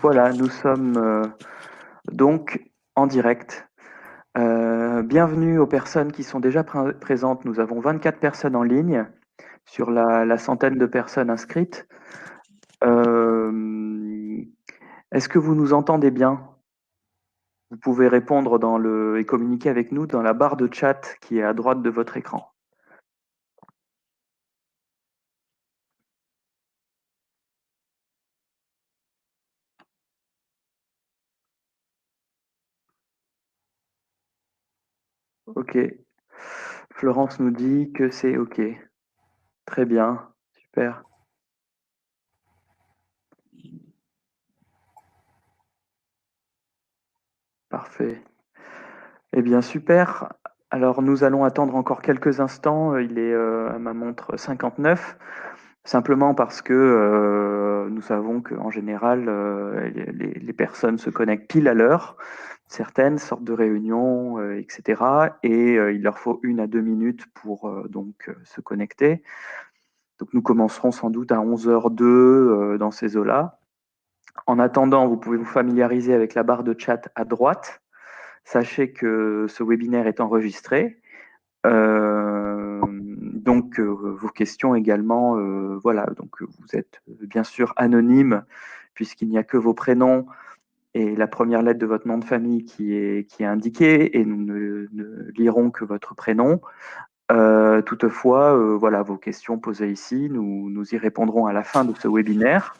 Voilà, nous sommes donc en direct. Bienvenue aux personnes qui sont déjà présentes. Nous avons 24 personnes en ligne sur la centaine de personnes inscrites. Est-ce que vous nous entendez bien? Vous pouvez répondre et communiquer avec nous dans la barre de chat qui est à droite de votre écran. Ok. Florence nous dit que c'est ok. Très bien. Super. Parfait. Eh bien, super. Alors, nous allons attendre encore quelques instants. Il est à ma montre 59, simplement parce que nous savons qu'en général, les personnes se connectent pile à l'heure. Certaines sortent de réunion, etc. Et il leur faut 1 à 2 minutes pour se connecter. Donc, nous commencerons sans doute à 11h02 dans ces eaux-là. En attendant, vous pouvez vous familiariser avec la barre de chat à droite. Sachez que ce webinaire est enregistré. Vos questions également, voilà, donc vous êtes bien sûr anonyme puisqu'il n'y a que vos prénoms et la première lettre de votre nom de famille qui est indiquée et nous ne lirons que votre prénom. Toutefois, voilà, vos questions posées ici, nous y répondrons à la fin de ce webinaire.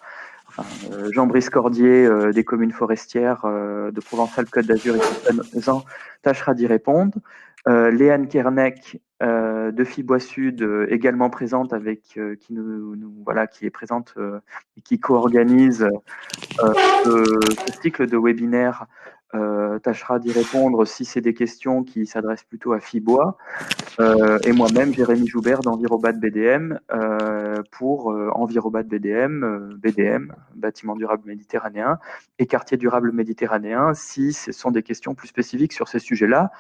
Enfin, Jean-Brice Cordier des communes forestières de Provençal-Côte d'Azur et Compagnie tâchera d'y répondre. Léane Kernec de Fibois Sud, également présente qui est présente et qui co-organise ce cycle de webinaires, tâchera d'y répondre si c'est des questions qui s'adressent plutôt à Fibois. Et moi-même, Jérémy Joubert d'Envirobat BDM pour Envirobat BDM, Bâtiment durable méditerranéen, et Quartier durable méditerranéen, si ce sont des questions plus spécifiques sur ces sujets-là.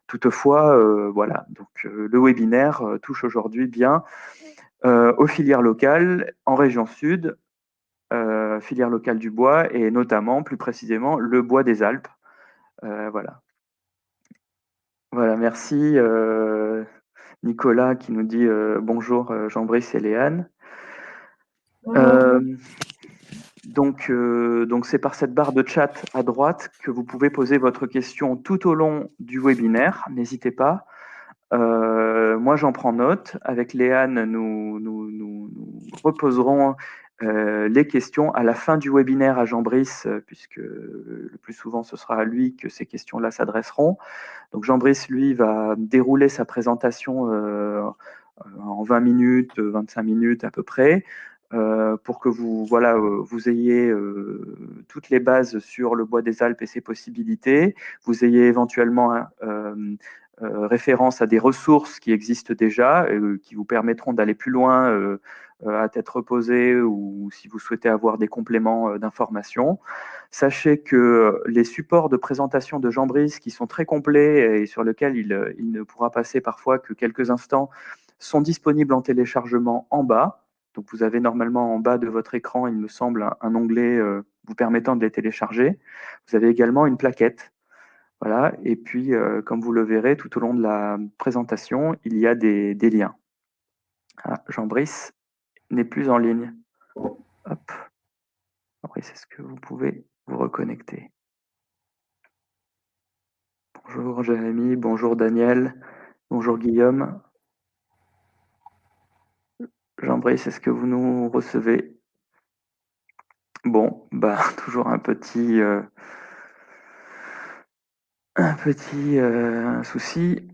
Toutefois, voilà, donc le webinaire touche aujourd'hui bien aux filières locales en région sud, filière locale du bois, et notamment, plus précisément, le bois des Alpes. Voilà. Voilà, merci Nicolas qui nous dit bonjour Jean-Brice et Léane. Donc c'est par cette barre de chat à droite que vous pouvez poser votre question tout au long du webinaire. N'hésitez pas. Moi, j'en prends note. Avec Léane, nous reposerons les questions à la fin du webinaire à Jean-Brice, puisque le plus souvent, ce sera à lui que ces questions-là s'adresseront. Donc Jean-Brice, lui, va dérouler sa présentation en 20 minutes, 25 minutes à peu près, pour que vous ayez toutes les bases sur le bois des Alpes et ses possibilités. Vous ayez éventuellement référence à des ressources qui existent déjà, qui vous permettront d'aller plus loin à tête reposée ou si vous souhaitez avoir des compléments d'information. Sachez que les supports de présentation de Jean-Brice, qui sont très complets et sur lesquels il ne pourra passer parfois que quelques instants, sont disponibles en téléchargement en bas. Donc vous avez normalement en bas de votre écran, il me semble, un onglet vous permettant de les télécharger. Vous avez également une plaquette. Voilà. Et puis, comme vous le verrez, tout au long de la présentation, il y a des liens. Ah, Jean-Brice n'est plus en ligne. Hop. Jean-Brice, est-ce que vous pouvez vous reconnecter? Bonjour Jérémy, bonjour Daniel, bonjour Guillaume. Jean-Brice, est-ce que vous nous recevez? Bon, bah toujours un petit souci.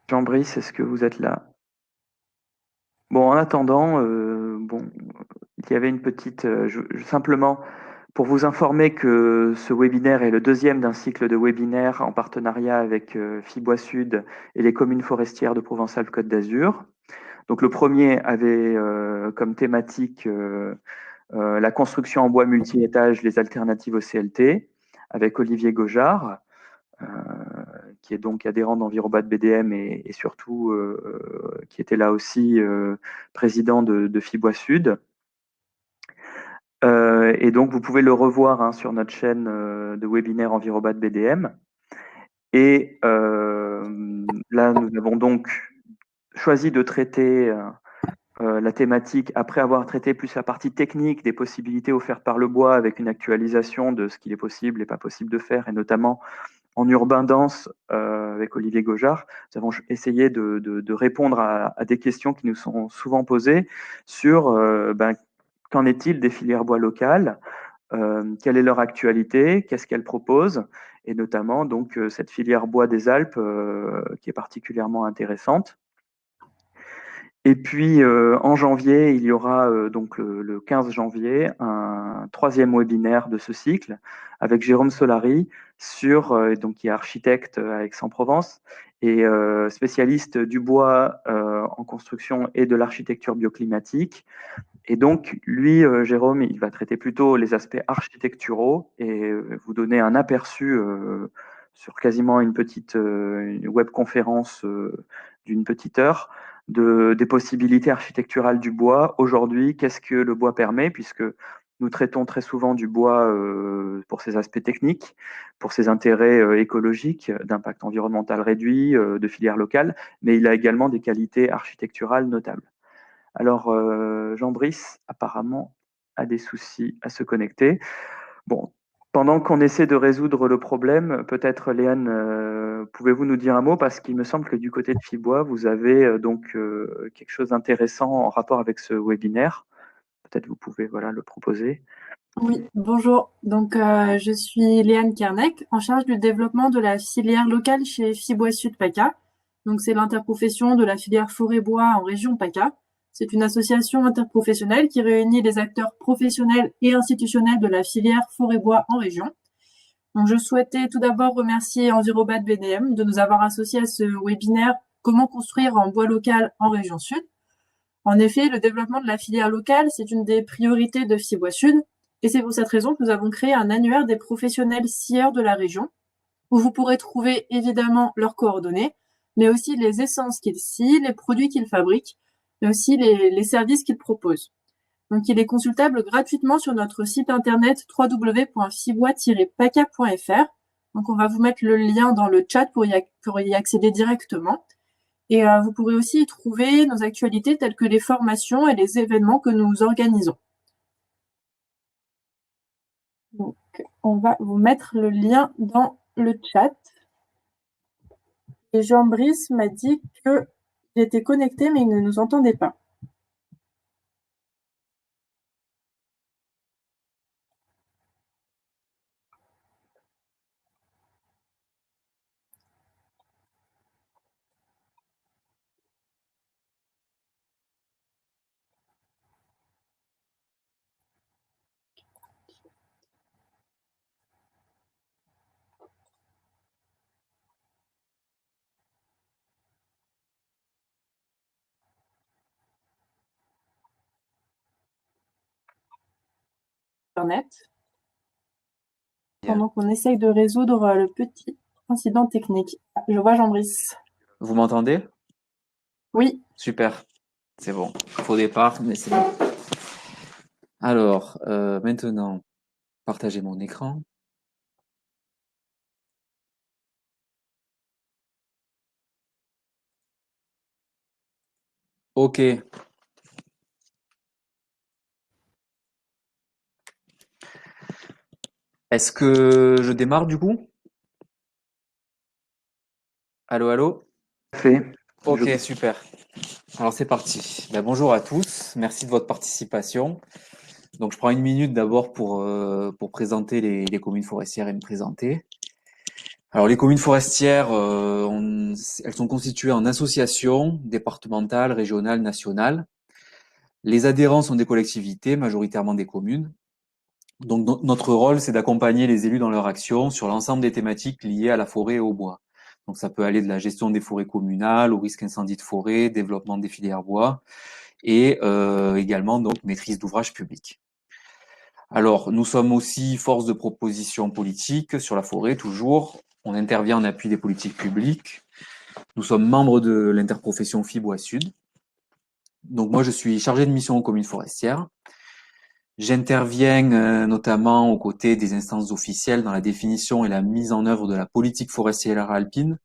Jean-Brice, est-ce que vous êtes là? Bon, en attendant, il y avait une petite, simplement pour vous informer que ce webinaire est le deuxième d'un cycle de webinaires en partenariat avec Fibois Sud et les communes forestières de Provençal-Côte d'Azur. Donc le premier avait comme thématique la construction en bois multi-étages, les alternatives au CLT, avec Olivier Gaujard, qui est donc adhérent d'Envirobat BDM et surtout qui était là aussi président de Fibois Sud. Et donc, vous pouvez le revoir hein, sur notre chaîne de webinaire Envirobat BDM. Et là, nous avons donc choisi de traiter la thématique, après avoir traité plus la partie technique des possibilités offertes par le bois, avec une actualisation de ce qu'il est possible et pas possible de faire, et notamment en urbain dense avec Olivier Gaujard. Nous avons essayé de répondre à des questions qui nous sont souvent posées sur qu'en est-il des filières bois locales, quelle est leur actualité, qu'est-ce qu'elles proposent, et notamment donc cette filière bois des Alpes qui est particulièrement intéressante. Et puis en janvier, il y aura donc le 15 janvier un troisième webinaire de ce cycle avec Jérôme Solari donc qui est architecte à Aix-en-Provence et spécialiste du bois en construction et de l'architecture bioclimatique. Et donc, lui, Jérôme, il va traiter plutôt les aspects architecturaux et vous donner un aperçu sur quasiment une petite une webconférence d'une petite heure des possibilités architecturales du bois. Aujourd'hui, qu'est-ce que le bois permet, puisque nous traitons très souvent du bois pour ses aspects techniques, pour ses intérêts écologiques, d'impact environnemental réduit, de filière locale, mais il a également des qualités architecturales notables. Alors, Jean-Brice, apparemment, a des soucis à se connecter. Bon, pendant qu'on essaie de résoudre le problème, peut-être, Léane, pouvez-vous nous dire un mot? Parce qu'il me semble que du côté de Fibois, vous avez quelque chose d'intéressant en rapport avec ce webinaire. Peut-être vous pouvez le proposer. Oui, bonjour. Donc, je suis Léane Kernec, en charge du développement de la filière locale chez Fibois Sud PACA. Donc, c'est l'interprofession de la filière forêt-bois en région PACA. C'est une association interprofessionnelle qui réunit les acteurs professionnels et institutionnels de la filière forêt-bois en région. Donc, je souhaitais tout d'abord remercier Envirobat BDM de nous avoir associés à ce webinaire Comment construire en bois local en région Sud. En effet, le développement de la filière locale, c'est une des priorités de Fibois Sud. Et c'est pour cette raison que nous avons créé un annuaire des professionnels scieurs de la région, où vous pourrez trouver évidemment leurs coordonnées, mais aussi les essences qu'ils scient, les produits qu'ils fabriquent, mais aussi les services qu'ils proposent. Donc, il est consultable gratuitement sur notre site internet www.fibois-paca.fr. Donc, on va vous mettre le lien dans le chat pour y accéder directement. Et vous pourrez aussi y trouver nos actualités telles que les formations et les événements que nous organisons. Donc, on va vous mettre le lien dans le chat. Et Jean-Brice m'a dit qu'il était connecté, mais il ne nous entendait pas. Internet. Pendant qu'on essaye de résoudre le petit incident technique. Je vois Jean-Brice. Vous m'entendez? Oui. Super, c'est bon. Faux départ, mais c'est bon. Alors, maintenant, partager mon écran. Ok. Est-ce que je démarre du coup? Allô, allô? Fait. Ok, super. Alors c'est parti. Bonjour à tous, merci de votre participation. Donc je prends une minute d'abord pour présenter les communes forestières et me présenter. Alors les communes forestières, elles sont constituées en associations départementales, régionales, nationales. Les adhérents sont des collectivités, majoritairement des communes. Donc notre rôle, c'est d'accompagner les élus dans leur action sur l'ensemble des thématiques liées à la forêt et au bois. Donc ça peut aller de la gestion des forêts communales, au risque incendie de forêt, développement des filières bois et également donc maîtrise d'ouvrages publics. Alors nous sommes aussi force de proposition politique sur la forêt toujours. On intervient en appui des politiques publiques. Nous sommes membres de l'interprofession Fibois Sud. Donc moi je suis chargé de mission aux communes forestières. J'interviens notamment aux côtés des instances officielles dans la définition et la mise en œuvre de la politique forestière alpine,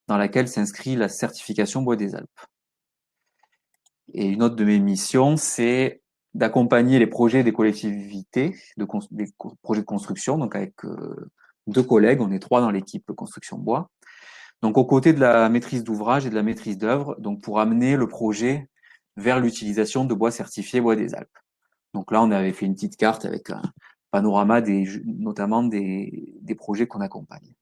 dans laquelle s'inscrit la certification Bois des Alpes. Et une autre de mes missions, c'est d'accompagner les projets des collectivités, des projets de construction, donc avec 2 collègues, on est 3 dans l'équipe construction bois. Donc aux côtés de la maîtrise d'ouvrage et de la maîtrise d'œuvre, donc pour amener le projet vers l'utilisation de bois certifiés Bois des Alpes. Donc là, on avait fait une petite carte avec un panorama notamment des projets qu'on accompagne.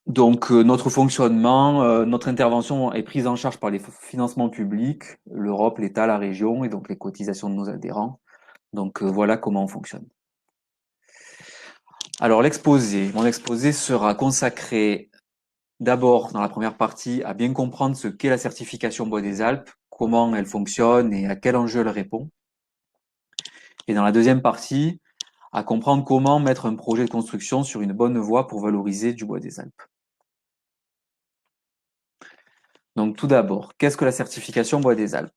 Donc notre fonctionnement, notre intervention est prise en charge par les financements publics, l'Europe, l'État, la région et donc les cotisations de nos adhérents. Donc voilà comment on fonctionne. Alors mon exposé sera consacré d'abord dans la première partie à bien comprendre ce qu'est la certification Bois des Alpes, comment elle fonctionne et à quel enjeu elle répond. Et dans la deuxième partie, à comprendre comment mettre un projet de construction sur une bonne voie pour valoriser du Bois des Alpes. Donc tout d'abord, qu'est-ce que la certification Bois des Alpes?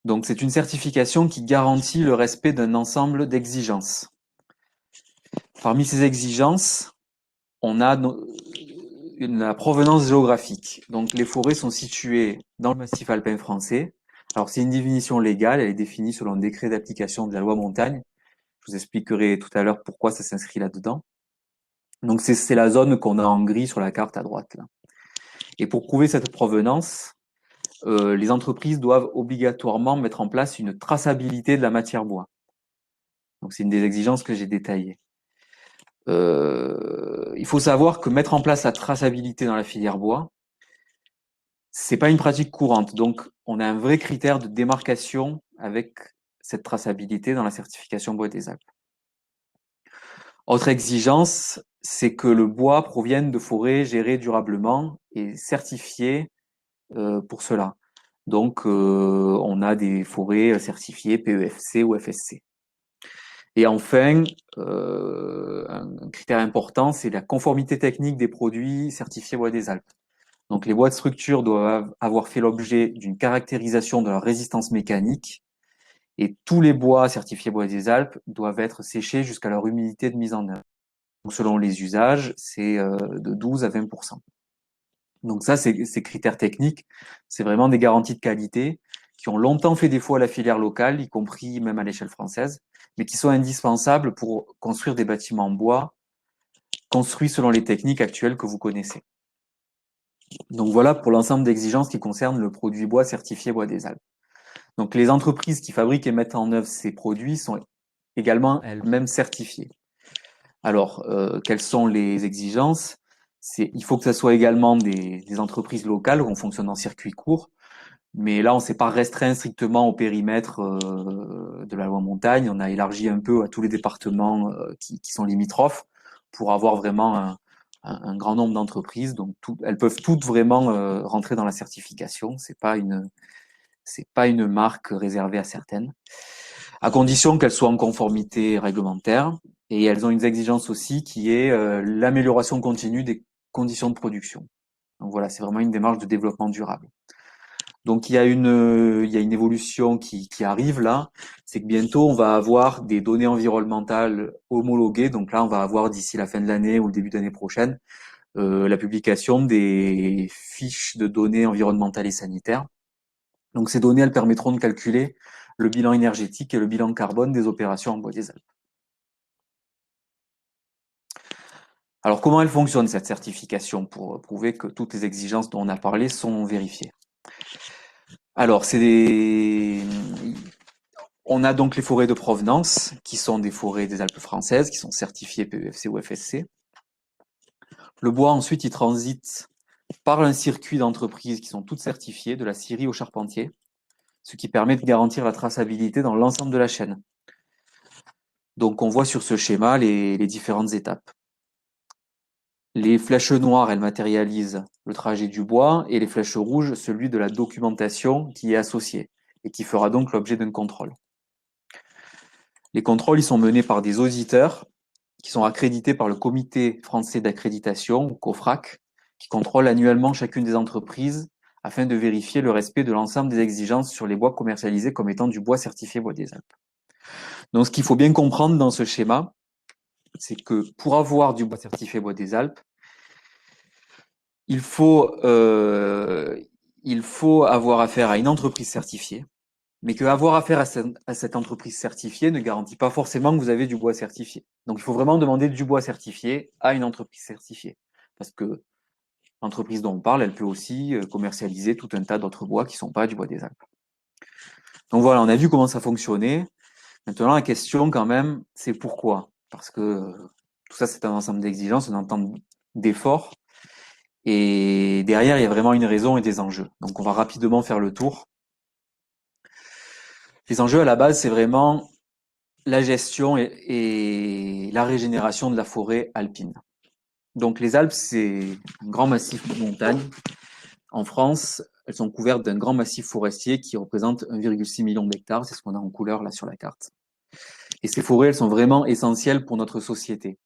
Donc c'est une certification qui garantit le respect d'un ensemble d'exigences. Parmi ces exigences, on a la provenance géographique. Donc les forêts sont situées dans le massif alpin français. Alors c'est une définition légale, elle est définie selon un décret d'application de la loi montagne. Je vous expliquerai tout à l'heure pourquoi ça s'inscrit là-dedans. Donc c'est la zone qu'on a en gris sur la carte à droite, là. Et pour prouver cette provenance, les entreprises doivent obligatoirement mettre en place une traçabilité de la matière bois. Donc c'est une des exigences que j'ai détaillées. Il faut savoir que mettre en place la traçabilité dans la filière bois, c'est pas une pratique courante. Donc on a un vrai critère de démarcation avec cette traçabilité dans la certification Bois des Alpes. Autre exigence, c'est que le bois provienne de forêts gérées durablement et certifiées pour cela. Donc, on a des forêts certifiées PEFC ou FSC. Et enfin, un critère important, c'est la conformité technique des produits certifiés Bois des Alpes. Donc, les bois de structure doivent avoir fait l'objet d'une caractérisation de leur résistance mécanique et tous les bois certifiés Bois des Alpes doivent être séchés jusqu'à leur humidité de mise en œuvre. Donc, selon les usages, c'est de 12 à 20%. Donc ça, ces critères techniques, c'est vraiment des garanties de qualité qui ont longtemps fait défaut à la filière locale, y compris même à l'échelle française, mais qui sont indispensables pour construire des bâtiments en bois construits selon les techniques actuelles que vous connaissez. Donc voilà pour l'ensemble d'exigences qui concernent le produit bois certifié Bois des Alpes. Donc les entreprises qui fabriquent et mettent en œuvre ces produits sont également elles-mêmes certifiées. Alors, quelles sont les exigences? Il faut que ce soit également des entreprises locales, on fonctionne en circuit court, mais là, on ne s'est pas restreint strictement au périmètre de la loi montagne, on a élargi un peu à tous les départements qui sont limitrophes pour avoir vraiment un grand nombre d'entreprises. Donc, elles peuvent toutes vraiment rentrer dans la certification. C'est pas une marque réservée à certaines, à condition qu'elles soient en conformité réglementaire. Et elles ont une exigence aussi qui est l'amélioration continue des conditions de production. Donc voilà, c'est vraiment une démarche de développement durable. Donc il y a une évolution qui arrive là, c'est que bientôt on va avoir des données environnementales homologuées. Donc là, on va avoir d'ici la fin de l'année ou le début d'année prochaine la publication des fiches de données environnementales et sanitaires. Donc ces données, elles permettront de calculer le bilan énergétique et le bilan carbone des opérations en Bois des Alpes. Alors, comment elle fonctionne, cette certification, pour prouver que toutes les exigences dont on a parlé sont vérifiées? Alors, on a donc les forêts de provenance, qui sont des forêts des Alpes françaises, qui sont certifiées PEFC ou FSC. Le bois, ensuite, il transite par un circuit d'entreprises qui sont toutes certifiées, de la scierie au charpentier, ce qui permet de garantir la traçabilité dans l'ensemble de la chaîne. Donc, on voit sur ce schéma les différentes étapes. Les flèches noires, elles matérialisent le trajet du bois et les flèches rouges, celui de la documentation qui est associée et qui fera donc l'objet d'un contrôle. Les contrôles, ils sont menés par des auditeurs qui sont accrédités par le Comité français d'accréditation, ou COFRAC, qui contrôle annuellement chacune des entreprises afin de vérifier le respect de l'ensemble des exigences sur les bois commercialisés comme étant du bois certifié bois des Alpes. Donc ce qu'il faut bien comprendre dans ce schéma, c'est que pour avoir du bois certifié bois des Alpes, il faut avoir affaire à une entreprise certifiée, mais que avoir affaire à cette entreprise certifiée ne garantit pas forcément que vous avez du bois certifié. Donc il faut vraiment demander du bois certifié à une entreprise certifiée, parce que l'entreprise dont on parle, elle peut aussi commercialiser tout un tas d'autres bois qui ne sont pas du bois des Alpes. Donc voilà, on a vu comment ça fonctionnait. Maintenant, la question quand même, c'est pourquoi? Parce que tout ça, c'est un ensemble d'exigences, un ensemble d'efforts. Et derrière, il y a vraiment une raison et des enjeux. Donc on va rapidement faire le tour. Les enjeux à la base, c'est vraiment la gestion et la régénération de la forêt alpine. Donc les Alpes, c'est un grand massif de montagnes. En France, elles sont couvertes d'un grand massif forestier qui représente 1,6 million d'hectares. C'est ce qu'on a en couleur là sur la carte. Et ces forêts, elles sont vraiment essentielles pour notre société.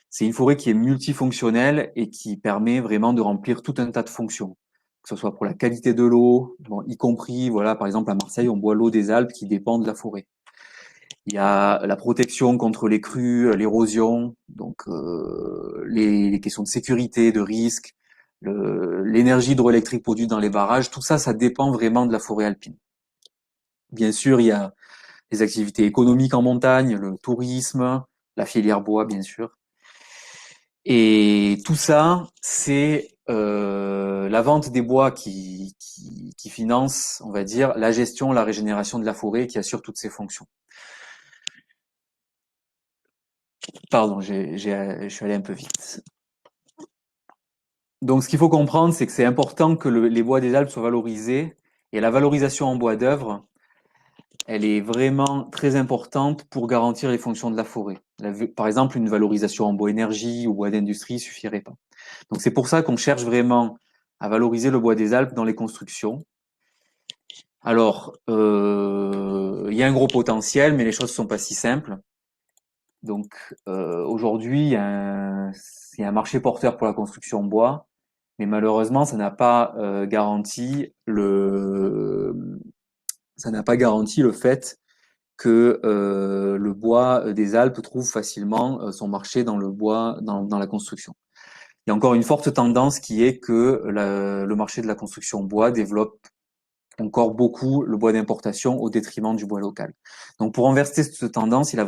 C'est une forêt qui est multifonctionnelle et qui permet vraiment de remplir tout un tas de fonctions, que ce soit pour la qualité de l'eau, bon, y compris, voilà, par exemple à Marseille, on boit l'eau des Alpes qui dépend de la forêt. Il y a la protection contre les crues, l'érosion, donc les questions de sécurité, de risque, l'énergie hydroélectrique produite dans les barrages, tout ça, ça dépend vraiment de la forêt alpine. Bien sûr, il y a les activités économiques en montagne, le tourisme, la filière bois, bien sûr. Et tout ça, c'est la vente des bois qui finance, on va dire, la gestion, la régénération de la forêt, qui assure toutes ces fonctions. Pardon, je suis allé un peu vite. Donc, ce qu'il faut comprendre, c'est que c'est important que les bois des Alpes soient valorisés. Et la valorisation en bois d'œuvre, elle est vraiment très importante pour garantir les fonctions de la forêt. Par exemple, une valorisation en bois énergie ou bois d'industrie suffirait pas. Donc, c'est pour ça qu'on cherche vraiment à valoriser le bois des Alpes dans les constructions. Alors, il y a un gros potentiel, mais les choses ne sont pas si simples. Donc, aujourd'hui, il y a un marché porteur pour la construction en bois, mais malheureusement, ça n'a pas garanti le fait que le bois des Alpes trouve facilement son marché dans le bois, dans la construction. Il y a encore une forte tendance qui est que le marché de la construction bois développe encore beaucoup le bois d'importation au détriment du bois local. Donc pour renverser cette tendance, il y a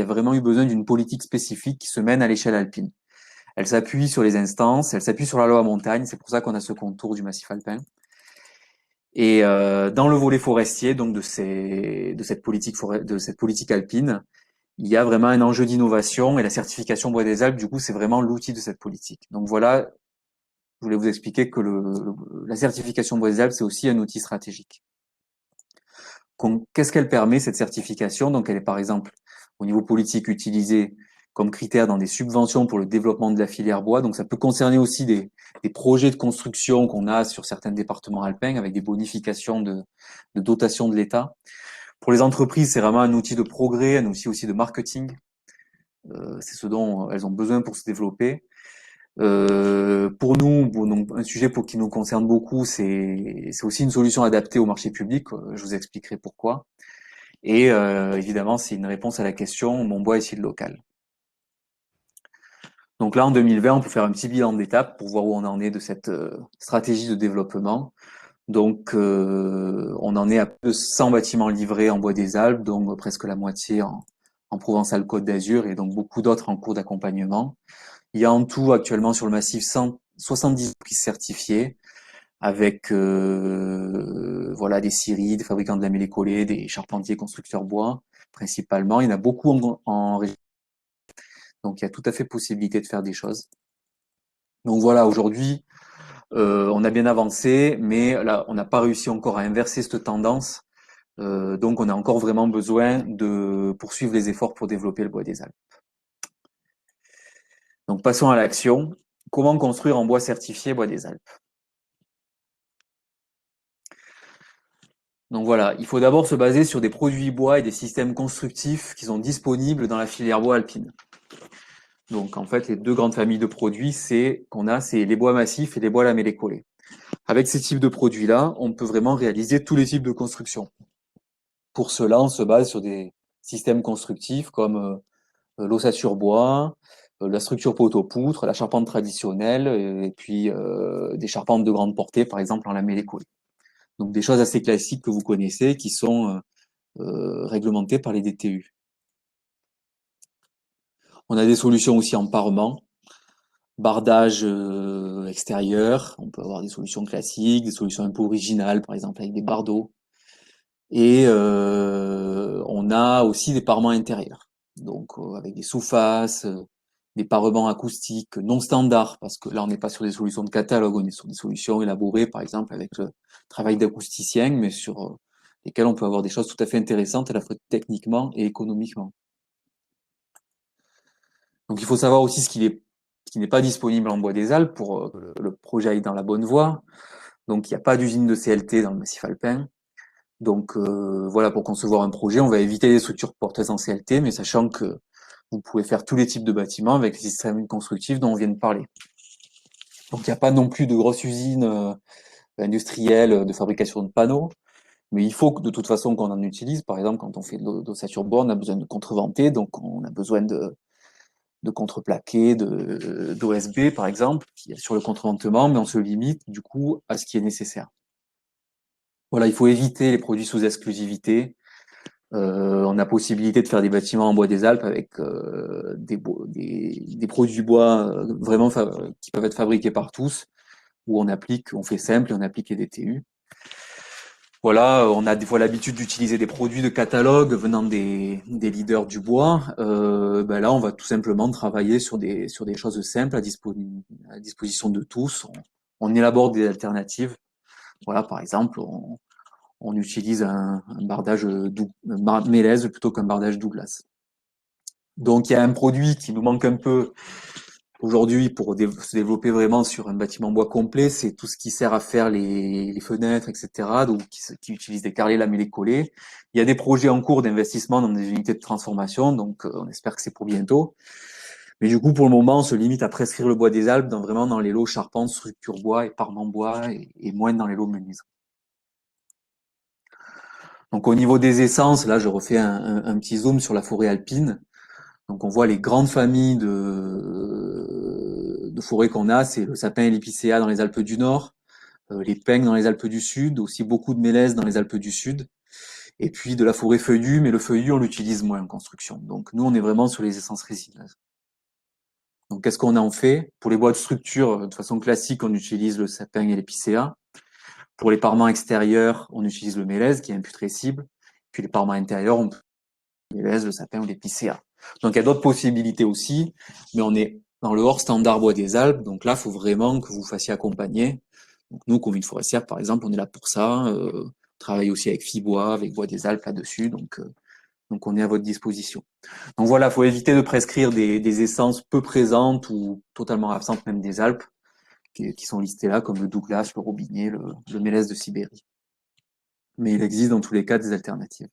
vraiment eu besoin d'une politique spécifique qui se mène à l'échelle alpine. Elle s'appuie sur les instances, elle s'appuie sur la loi montagne, c'est pour ça qu'on a ce contour du massif alpin. Et dans le volet forestier, donc de cette politique alpine, il y a vraiment un enjeu d'innovation et la certification bois des Alpes, du coup, c'est vraiment l'outil de cette politique. Donc voilà, je voulais vous expliquer que la certification bois des Alpes, c'est aussi un outil stratégique. Qu'est-ce qu'elle permet, cette certification? Donc elle est par exemple, au niveau politique, utilisée comme critère dans des subventions pour le développement de la filière bois. Donc ça peut concerner aussi des projets de construction qu'on a sur certains départements alpins avec des bonifications de dotation de l'État. Pour les entreprises, c'est vraiment un outil de progrès, un outil aussi de marketing. C'est ce dont elles ont besoin pour se développer. Pour nous, donc, un sujet qui nous concerne beaucoup, c'est aussi une solution adaptée au marché public. Je vous expliquerai pourquoi. Et évidemment, c'est une réponse à la question « Mon bois est-il local ?» Donc là, en 2020, on peut faire un petit bilan d'étape pour voir où on en est de cette stratégie de développement. Donc, on en est à plus de 100 bâtiments livrés en bois des Alpes, donc presque la moitié en Provence-Alpes-Côte d'Azur et donc beaucoup d'autres en cours d'accompagnement. Il y a en tout actuellement sur le massif 170 prises certifiées avec voilà, des scieries, des fabricants de lamellés collés, des charpentiers constructeurs bois principalement. Il y en a beaucoup en région. Donc il y a tout à fait possibilité de faire des choses. Donc voilà, aujourd'hui, on a bien avancé, mais là, on n'a pas réussi encore à inverser cette tendance. Donc on a encore vraiment besoin de poursuivre les efforts pour développer le bois des Alpes. Donc passons à l'action. Comment construire en bois certifié bois des Alpes? Donc voilà, il faut d'abord se baser sur des produits bois et des systèmes constructifs qui sont disponibles dans la filière bois alpine. Donc en fait, les deux grandes familles de produits c'est les bois massifs et les bois lamellés collés. Avec ces types de produits-là, on peut vraiment réaliser tous les types de construction. Pour cela, on se base sur des systèmes constructifs comme l'ossature bois, la structure poteau-poutre, la charpente traditionnelle, et puis des charpentes de grande portée, par exemple en lamellé-collé. Donc des choses assez classiques que vous connaissez, qui sont réglementées par les DTU. On a des solutions aussi en parement, bardage extérieur, on peut avoir des solutions classiques, des solutions un peu originales, par exemple avec des bardeaux. Et on a aussi des parements intérieurs, donc avec des sous-faces, des parements acoustiques non standards, parce que là on n'est pas sur des solutions de catalogue, on est sur des solutions élaborées par exemple avec le travail d'acousticien, mais sur lesquelles on peut avoir des choses tout à fait intéressantes à la fois techniquement et économiquement. Donc il faut savoir aussi ce qui n'est pas disponible en Bois des Alpes pour que le projet aille dans la bonne voie. Donc il n'y a pas d'usine de CLT dans le massif alpin. Donc voilà, pour concevoir un projet, on va éviter les structures porteuses en CLT, mais sachant que vous pouvez faire tous les types de bâtiments avec les systèmes constructifs dont on vient de parler. Donc il n'y a pas non plus de grosses usines industrielles de fabrication de panneaux, mais il faut que de toute façon qu'on en utilise. Par exemple, quand on fait de l'ossature bois, on a besoin de contreventer, donc on a besoin de contreplaqué, d'OSB par exemple, qui est sur le contreventement, mais on se limite du coup à ce qui est nécessaire. Voilà, il faut éviter les produits sous exclusivité. On a possibilité de faire des bâtiments en bois des Alpes avec des produits bois vraiment qui peuvent être fabriqués par tous, où on fait simple et on applique les DTU. Voilà, on a des fois l'habitude d'utiliser des produits de catalogue venant des leaders du bois. Là, on va tout simplement travailler sur des choses simples à disposition de tous. On élabore des alternatives. Voilà, par exemple, on utilise un bardage mélèze plutôt qu'un bardage Douglas. Donc il y a un produit qui nous manque un peu aujourd'hui pour se développer vraiment sur un bâtiment bois complet, c'est tout ce qui sert à faire les fenêtres, etc. Donc qui utilise des carrelés lamellés collés. Il y a des projets en cours d'investissement dans des unités de transformation, donc on espère que c'est pour bientôt. Mais du coup, pour le moment, on se limite à prescrire le bois des Alpes vraiment dans les lots charpente, structure bois et parement bois et moins dans les lots menuiseries. Donc au niveau des essences, là je refais un petit zoom sur la forêt alpine. Donc on voit les grandes familles de forêts qu'on a, c'est le sapin et l'épicéa dans les Alpes du Nord, les pins dans les Alpes du Sud, aussi beaucoup de mélèzes dans les Alpes du Sud, et puis de la forêt feuillue, mais le feuillu on l'utilise moins en construction. Donc nous on est vraiment sur les essences résineuses. Donc qu'est-ce qu'on en fait? Pour les bois de structure, de façon classique, on utilise le sapin et l'épicéa. Pour les parements extérieurs, on utilise le mélèze qui est imputrescible. Puis les parements intérieurs, on peut le mélèze, le sapin ou l'épicéa. Donc il y a d'autres possibilités aussi, mais on est dans le hors standard bois des Alpes. Donc là, il faut vraiment que vous fassiez accompagner. Donc nous, Convine Forestière, par exemple, on est là pour ça. On travaille aussi avec Fibois, avec Bois des Alpes là-dessus. Donc on est à votre disposition. Donc voilà, il faut éviter de prescrire des essences peu présentes ou totalement absentes même des Alpes, qui sont listés là, comme le Douglas, le Robinet, le mélèze de Sibérie. Mais il existe dans tous les cas des alternatives.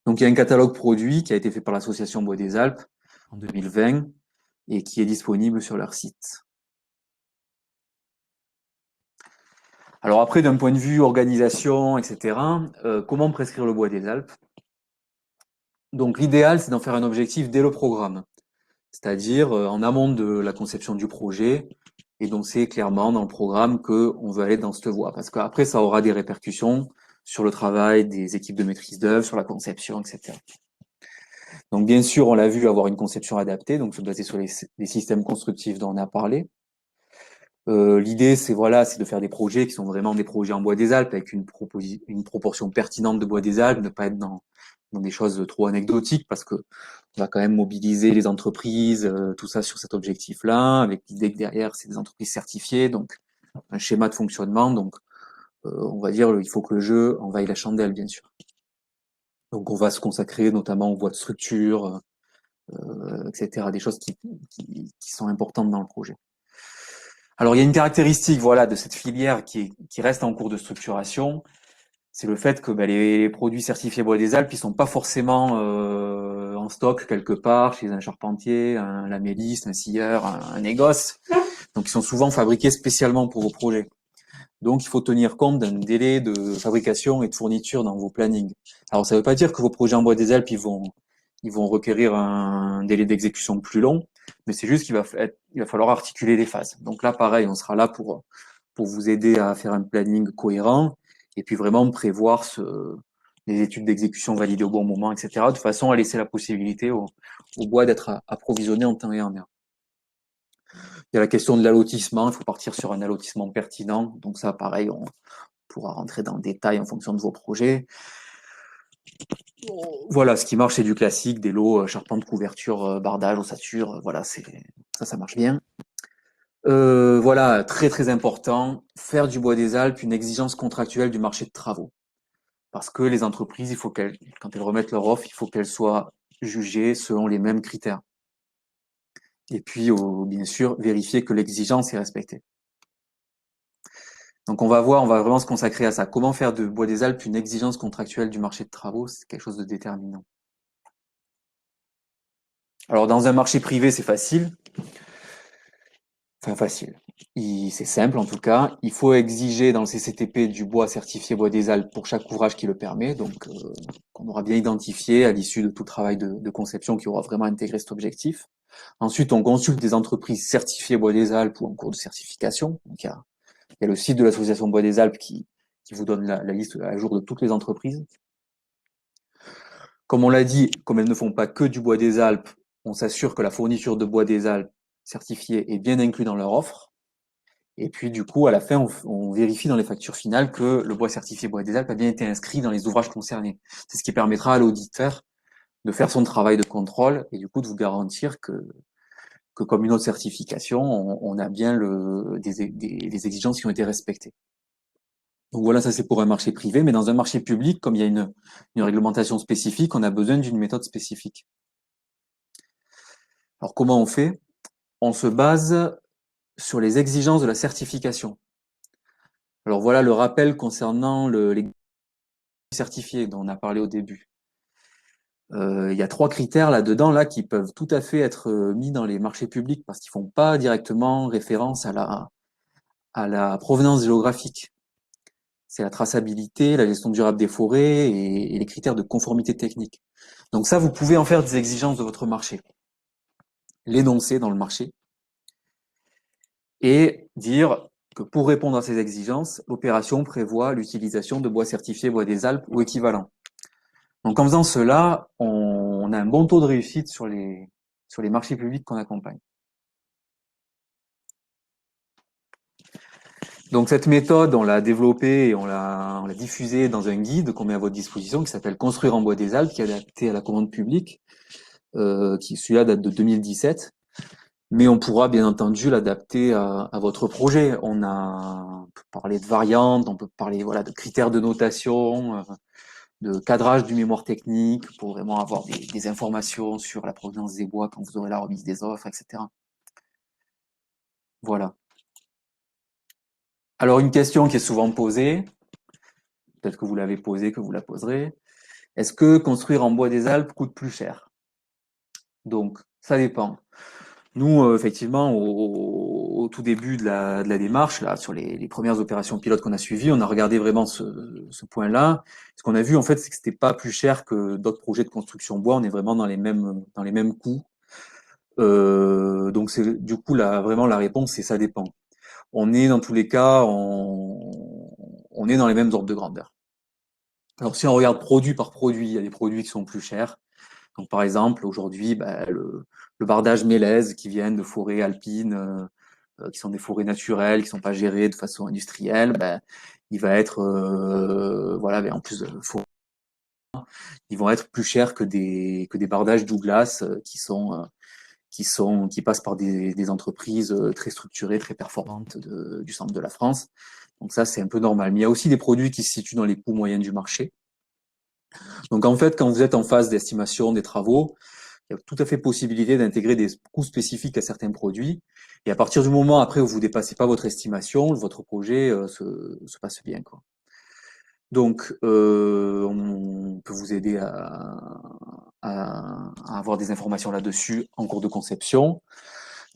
Donc il y a un catalogue produit qui a été fait par l'association Bois des Alpes en 2020 et qui est disponible sur leur site. Alors après, d'un point de vue organisation, etc., comment prescrire le Bois des Alpes? Donc l'idéal, c'est d'en faire un objectif dès le programme, c'est-à-dire en amont de la conception du projet, et donc c'est clairement dans le programme qu'on veut aller dans cette voie, parce qu'après ça aura des répercussions sur le travail des équipes de maîtrise d'œuvre, sur la conception, etc. Donc bien sûr, on l'a vu, avoir une conception adaptée, donc se baser sur les systèmes constructifs dont on a parlé. L'idée, c'est de faire des projets qui sont vraiment des projets en bois des Alpes, avec une proportion pertinente de bois des Alpes, ne pas être dans des choses trop anecdotiques, parce que on va quand même mobiliser les entreprises, tout ça sur cet objectif-là, avec l'idée que derrière, c'est des entreprises certifiées, donc un schéma de fonctionnement. Donc, on va dire, il faut que le jeu en vaille la chandelle, bien sûr. Donc, on va se consacrer notamment aux voies de structure, etc., des choses qui sont importantes dans le projet. Alors, il y a une caractéristique, de cette filière qui reste en cours de structuration, c'est le fait que les produits certifiés Bois des Alpes, ils sont pas forcément en stock quelque part chez un charpentier, un lamelliste, un scieur, un négoce. Donc, ils sont souvent fabriqués spécialement pour vos projets. Donc, il faut tenir compte d'un délai de fabrication et de fourniture dans vos plannings. Alors, ça ne veut pas dire que vos projets en Bois des Alpes, ils vont requérir un délai d'exécution plus long, mais c'est juste qu'il va falloir articuler les phases. Donc là, pareil, on sera là pour vous aider à faire un planning cohérent et puis vraiment prévoir les études d'exécution validées au bon moment, etc., de façon à laisser la possibilité au bois d'être approvisionné en temps et en heure. Il y a la question de l'allotissement, il faut partir sur un allotissement pertinent. Donc ça, pareil, on pourra rentrer dans le détail en fonction de vos projets. Voilà, ce qui marche, c'est du classique, des lots, charpente, couverture, bardage, ossature, voilà, ça marche bien. Voilà, très très important, faire du Bois des Alpes une exigence contractuelle du marché de travaux. Parce que les entreprises, quand elles remettent leur offre, il faut qu'elles soient jugées selon les mêmes critères. Et puis, bien sûr, vérifier que l'exigence est respectée. Donc on va vraiment se consacrer à ça. Comment faire de Bois des Alpes une exigence contractuelle du marché de travaux, c'est quelque chose de déterminant. Alors dans un marché privé, c'est facile. Enfin facile. C'est simple en tout cas. Il faut exiger dans le CCTP du bois certifié Bois des Alpes pour chaque ouvrage qui le permet, donc qu'on aura bien identifié à l'issue de tout travail de conception qui aura vraiment intégré cet objectif. Ensuite, on consulte des entreprises certifiées Bois des Alpes ou en cours de certification. Donc il y a le site de l'association Bois des Alpes qui vous donne la liste à jour de toutes les entreprises. Comme on l'a dit, comme elles ne font pas que du Bois des Alpes, on s'assure que la fourniture de Bois des Alpes certifié est bien inclus dans leur offre. Et puis du coup, à la fin, on vérifie dans les factures finales que le bois certifié Bois des Alpes a bien été inscrit dans les ouvrages concernés. C'est ce qui permettra à l'auditeur de faire son travail de contrôle et du coup de vous garantir que comme une autre certification, on a bien des exigences qui ont été respectées. Donc voilà, ça c'est pour un marché privé, mais dans un marché public, comme il y a une réglementation spécifique, on a besoin d'une méthode spécifique. Alors comment on fait? On se base sur les exigences de la certification. Alors voilà le rappel concernant les certifiés dont on a parlé au début. Il y a 3 critères là-dedans là qui peuvent tout à fait être mis dans les marchés publics parce qu'ils font pas directement référence à la provenance géographique. C'est la traçabilité, la gestion durable des forêts et les critères de conformité technique. Donc ça, vous pouvez en faire des exigences de votre marché, l'énoncer dans le marché et dire que pour répondre à ces exigences, l'opération prévoit l'utilisation de bois certifiés Bois des Alpes ou équivalent. Donc en faisant cela, on a un bon taux de réussite sur les marchés publics qu'on accompagne. Donc cette méthode, on l'a développée et on l'a diffusée dans un guide qu'on met à votre disposition qui s'appelle Construire en Bois des Alpes, qui est adapté à la commande publique, qui celui-là date de 2017. Mais on pourra bien entendu l'adapter à votre projet. On peut parler de variantes, on peut parler voilà de critères de notation, de cadrage du mémoire technique pour vraiment avoir des informations sur la provenance des bois quand vous aurez la remise des offres, etc. Voilà. Alors une question qui est souvent posée, peut-être que vous l'avez posée, que vous la poserez, est-ce que construire en Bois des Alpes coûte plus cher? Donc ça dépend. Nous, effectivement, au tout début de la démarche, là, sur les premières opérations pilotes qu'on a suivies, on a regardé vraiment ce point-là. Ce qu'on a vu, en fait, c'est que c'était pas plus cher que d'autres projets de construction bois. On est vraiment dans les mêmes coûts. Donc, du coup, vraiment, la réponse, c'est ça dépend. On est, dans tous les cas, on est dans les mêmes ordres de grandeur. Alors, si on regarde produit par produit, il y a des produits qui sont plus chers. Donc, par exemple, aujourd'hui, le bardage mélèze qui viennent de forêts alpines, qui sont des forêts naturelles, qui sont pas gérées de façon industrielle, il va être, voilà, en plus de forêt, ils vont être plus chers que des bardages Douglas qui passent par des entreprises très structurées, très performantes du centre de la France. Donc ça, c'est un peu normal. Mais il y a aussi des produits qui se situent dans les coûts moyens du marché. Donc en fait, quand vous êtes en phase d'estimation des travaux, il y a tout à fait possibilité d'intégrer des coûts spécifiques à certains produits. Et à partir du moment après où vous dépassez pas votre estimation, votre projet se passe bien, quoi. Donc, on peut vous aider à avoir des informations là-dessus en cours de conception.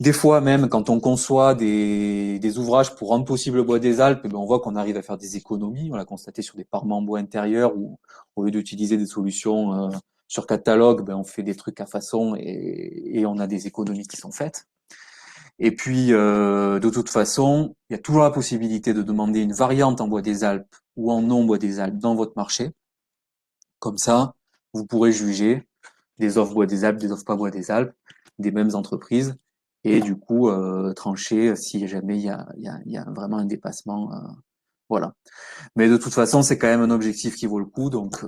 Des fois même, quand on conçoit des ouvrages pour rendre possible le bois des Alpes, on voit qu'on arrive à faire des économies. On l'a constaté sur des parements en bois intérieur où, au lieu d'utiliser des solutions sur catalogue, on fait des trucs à façon et on a des économies qui sont faites. Et puis, de toute façon, il y a toujours la possibilité de demander une variante en bois des Alpes ou en non bois des Alpes dans votre marché. Comme ça, vous pourrez juger des offres bois des Alpes, des offres pas bois des Alpes, des mêmes entreprises, et du coup trancher si jamais il y a vraiment un dépassement. Voilà. Mais de toute façon, c'est quand même un objectif qui vaut le coup, donc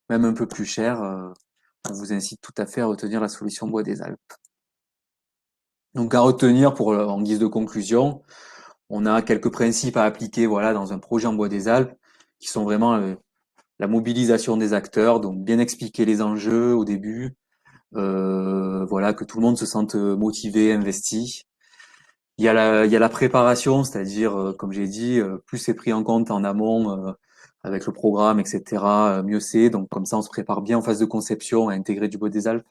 même un peu plus cher, on vous incite tout à fait à retenir la solution bois des Alpes. Donc à retenir pour en guise de conclusion, on a quelques principes à appliquer voilà dans un projet en bois des Alpes qui sont vraiment la mobilisation des acteurs, donc bien expliquer les enjeux au début, voilà, que tout le monde se sente motivé, investi. Il y a la préparation, c'est-à-dire, comme j'ai dit, plus c'est pris en compte en amont avec le programme, etc., mieux c'est. Donc comme ça, on se prépare bien en phase de conception à intégrer du bois des Alpes.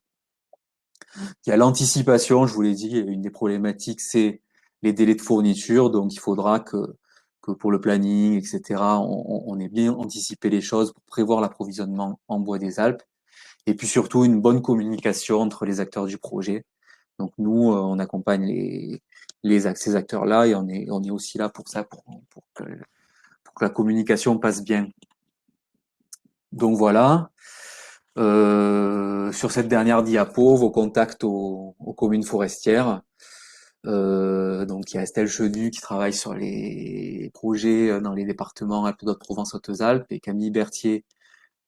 Il y a l'anticipation, je vous l'ai dit, une des problématiques, c'est les délais de fourniture. Donc il faudra que pour le planning, etc., on ait bien anticipé les choses pour prévoir l'approvisionnement en bois des Alpes. Et puis surtout, une bonne communication entre les acteurs du projet. Donc nous, on accompagne ces acteurs-là et on est aussi là pour ça, pour que la communication passe bien. Donc voilà. Sur cette dernière diapo, vos contacts aux communes forestières. Donc il y a Estelle Chenu qui travaille sur les projets dans les départements Alpes-de-Haute-Provence, Hautes-Alpes, et Camille Berthier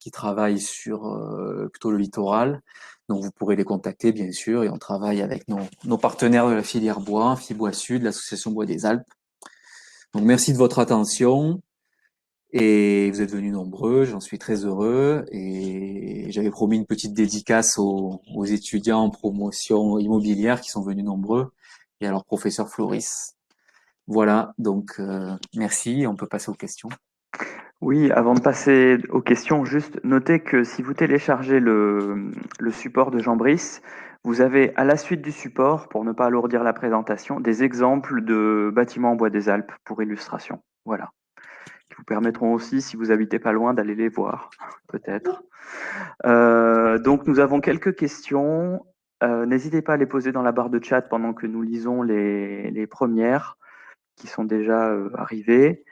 qui travaillent sur plutôt le littoral. Donc vous pourrez les contacter bien sûr, et on travaille avec nos partenaires de la filière bois, Fibois Sud, l'association Bois des Alpes. Donc merci de votre attention, et vous êtes venus nombreux, j'en suis très heureux, et j'avais promis une petite dédicace aux étudiants en promotion immobilière qui sont venus nombreux, et à leur professeur Floris. Voilà, donc merci, on peut passer aux questions. Oui, avant de passer aux questions, juste notez que si vous téléchargez le support de Jean Brice, vous avez à la suite du support, pour ne pas alourdir la présentation, des exemples de bâtiments en bois des Alpes pour illustration. Voilà. Qui vous permettront aussi, si vous habitez pas loin, d'aller les voir, peut-être. Donc nous avons quelques questions. N'hésitez pas à les poser dans la barre de chat pendant que nous lisons les premières qui sont déjà arrivées.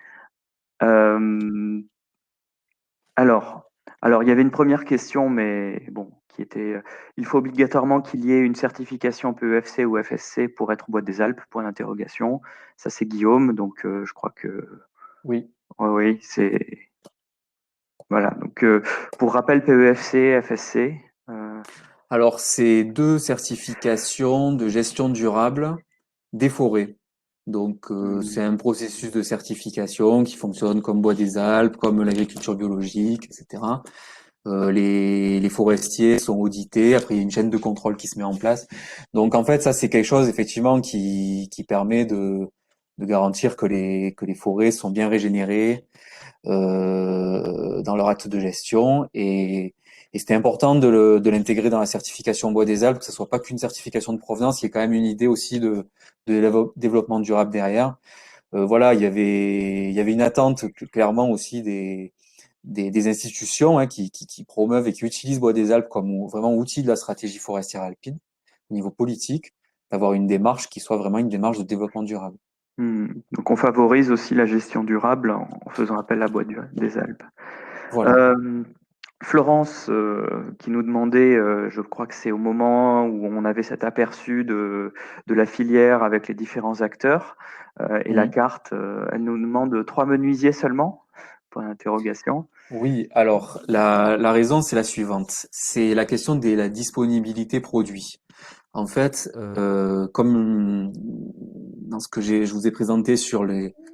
Alors, il y avait une première question, mais bon, qui était il faut obligatoirement qu'il y ait une certification PEFC ou FSC pour être bois des Alpes, point d'interrogation. Ça, c'est Guillaume, donc je crois que Oui. oui, c'est voilà. Donc pour rappel, PEFC, FSC. Alors, c'est 2 certifications de gestion durable des forêts. Donc, c'est un processus de certification qui fonctionne comme Bois des Alpes, comme l'agriculture biologique, etc. Les forestiers sont audités. Après, il y a une chaîne de contrôle qui se met en place. Donc, en fait, ça, c'est quelque chose, effectivement, qui permet de garantir que les forêts sont bien régénérées dans leur acte de gestion. Et c'était important de l'intégrer dans la certification Bois des Alpes, que ce soit pas qu'une certification de provenance, il y a quand même une idée aussi de développement durable derrière. Voilà, il y avait une attente clairement aussi des institutions qui promeuvent et qui utilisent Bois des Alpes comme vraiment outil de la stratégie forestière alpine au niveau politique, d'avoir une démarche qui soit vraiment une démarche de développement durable. Donc on favorise aussi la gestion durable en faisant appel à Bois des Alpes. Voilà. Florence qui nous demandait, je crois que c'est au moment où on avait cet aperçu de la filière avec les différents acteurs et la carte, elle nous demande 3 menuisiers seulement? Point d'interrogation. Oui, alors la raison c'est la suivante, c'est la question de la disponibilité produit. En fait, comme dans ce que je vous ai présenté sur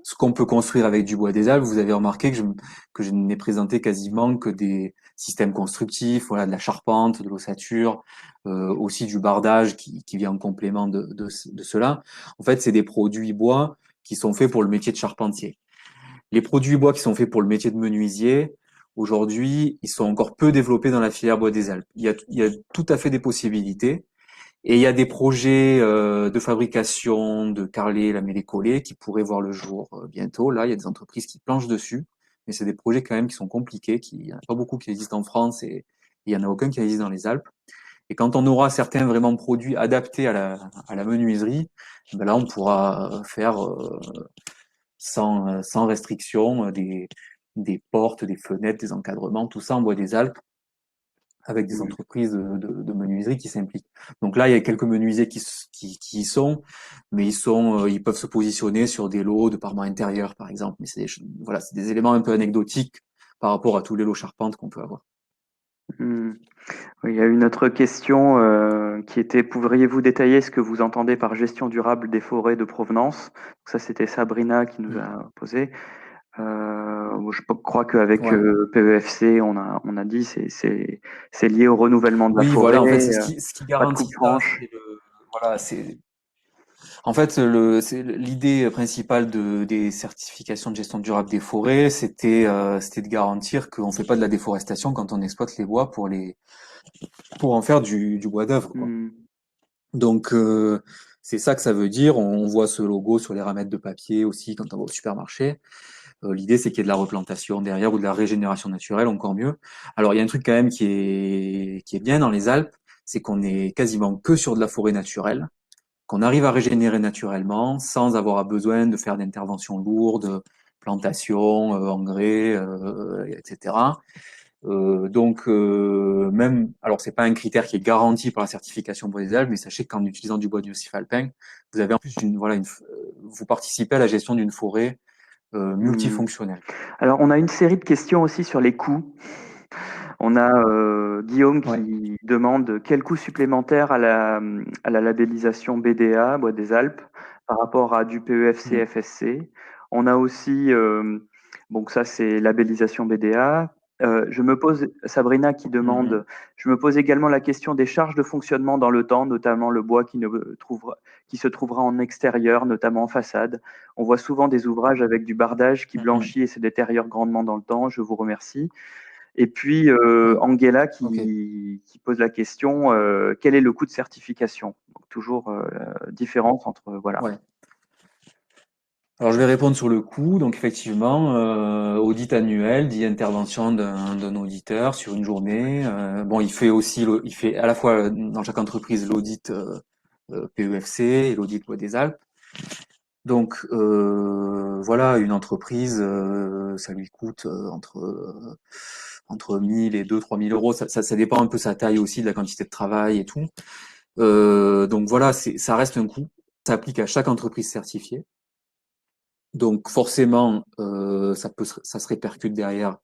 ce qu'on peut construire avec du bois des Alpes, vous avez remarqué que je n'ai présenté quasiment que des systèmes constructifs, voilà, de la charpente, de l'ossature, aussi du bardage qui vient en complément de cela. En fait, c'est des produits bois qui sont faits pour le métier de charpentier. Les produits bois qui sont faits pour le métier de menuisier, aujourd'hui, ils sont encore peu développés dans la filière bois des Alpes. Il y a tout à fait des possibilités. Et il y a des projets de fabrication de carrelés, lamellés collés qui pourraient voir le jour bientôt. Là, il y a des entreprises qui planchent dessus, mais c'est des projets quand même qui sont compliqués, il n'y en a pas beaucoup qui existent en France et il n'y en a aucun qui existe dans les Alpes. Et quand on aura certains vraiment produits adaptés à la menuiserie, ben là, on pourra faire sans restriction des portes, des fenêtres, des encadrements, tout ça en bois des Alpes avec des Mm. entreprises de menuiserie qui s'impliquent. Donc là, il y a quelques menuisiers qui y sont, mais ils peuvent se positionner sur des lots de parements intérieurs, par exemple. Mais voilà, c'est des éléments un peu anecdotiques par rapport à tous les lots charpentes qu'on peut avoir. Mm. Oui, il y a une autre question qui était, pourriez-vous détailler ce que vous entendez par gestion durable des forêts de provenance? Ça, c'était Sabrina qui nous a posé. Je crois qu'avec Ouais. PEFC, on a dit c'est lié au renouvellement de la Oui, forêt, voilà, en fait, ce qui pas de garantit ça, coupe-branche. voilà, en fait, c'est l'idée principale des certifications de gestion durable des forêts, c'était de garantir qu'on fait pas de la déforestation quand on exploite les bois pour en faire du bois d'œuvre, quoi. Hmm. Donc, c'est ça que ça veut dire. On voit ce logo sur les ramettes de papier aussi quand on va au supermarché. L'idée, c'est qu'il y ait de la replantation derrière ou de la régénération naturelle, encore mieux. Alors, il y a un truc quand même qui est bien dans les Alpes, c'est qu'on est quasiment que sur de la forêt naturelle, qu'on arrive à régénérer naturellement sans avoir besoin de faire d'interventions lourdes, plantation, engrais, etc. Même, alors c'est pas un critère qui est garanti par la certification Bois des Alpes, mais sachez qu'en utilisant du bois du massif alpin, vous avez en plus vous participez à la gestion d'une forêt Hmm. multifonctionnelle. Alors, on a une série de questions aussi sur les coûts. On a Guillaume Ouais. qui demande quel coût supplémentaire à la labellisation BDA, Bois des Alpes, par rapport à du PEFC, Mhm. FSC. On a aussi, donc ça c'est labellisation BDA. Sabrina qui Mhm. demande, je me pose également la question des charges de fonctionnement dans le temps, notamment le bois qui se trouvera en extérieur, notamment en façade. On voit souvent des ouvrages avec du bardage qui Mhm. blanchit et se détériore grandement dans le temps. Je vous remercie. Et puis Ouais. Angela Ok. qui pose la question quel est le coût de certification? Donc, toujours différence entre voilà. Ouais. Alors je vais répondre sur le coût. Donc effectivement, audit annuel dit intervention d'un auditeur sur une journée. Bon, il fait à la fois dans chaque entreprise l'audit PEFC et l'audit Bois des Alpes. Donc voilà, une entreprise, ça lui coûte entre 1000 et 2 3 000 euros. Ça dépend un peu sa taille aussi, de la quantité de travail et tout. Donc voilà, ça reste un coût. Ça applique à chaque entreprise certifiée. Donc forcément, ça se répercute derrière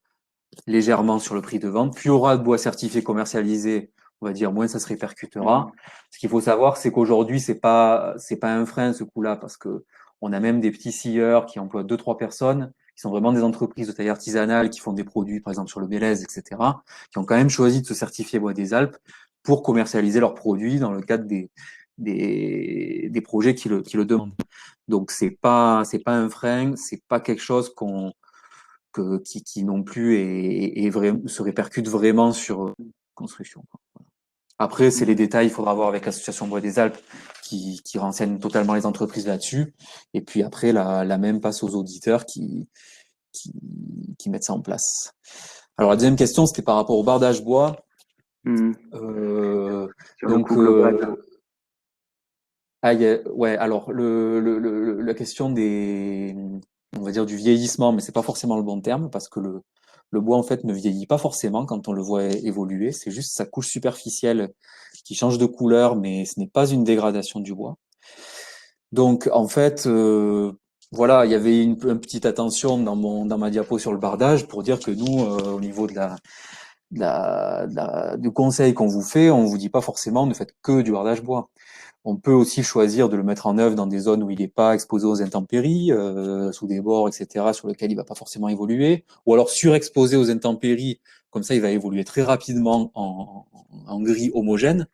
légèrement sur le prix de vente. Plus il y aura de bois certifié commercialisé, on va dire, moins ça se répercutera. Ce qu'il faut savoir, c'est qu'aujourd'hui, c'est pas un frein ce coût-là, parce que on a même des petits scieurs qui emploient 2 3 personnes, qui sont vraiment des entreprises de taille artisanale, qui font des produits, par exemple sur le Bélez, etc., qui ont quand même choisi de se certifier Bois des Alpes pour commercialiser leurs produits dans le cadre des projets qui le demandent. Donc c'est pas un frein, c'est pas quelque chose qui non plus se répercute vraiment sur la construction, quoi. Après, c'est les Mm. détails, il faudra voir avec l'association Bois des Alpes qui renseigne totalement les entreprises là-dessus. Et puis après, la même passe aux auditeurs qui, qui mettent ça en place. Alors la deuxième question, c'était par rapport au bardage bois. Mm. Euh, Sur le donc, coût global. ouais, alors la question on va dire du vieillissement, mais c'est pas forcément le bon terme parce que le bois en fait ne vieillit pas forcément quand on le voit évoluer. C'est juste sa couche superficielle qui change de couleur, mais ce n'est pas une dégradation du bois. Donc en fait, voilà, il y avait une petite attention dans ma diapo sur le bardage pour dire que nous, au niveau du conseil qu'on vous fait, on vous dit pas forcément ne faites que du bardage bois. On peut aussi choisir de le mettre en œuvre dans des zones où il n'est pas exposé aux intempéries, sous des bords, etc., sur lesquels il va pas forcément évoluer, ou alors surexposé aux intempéries, comme ça il va évoluer très rapidement en gris homogène.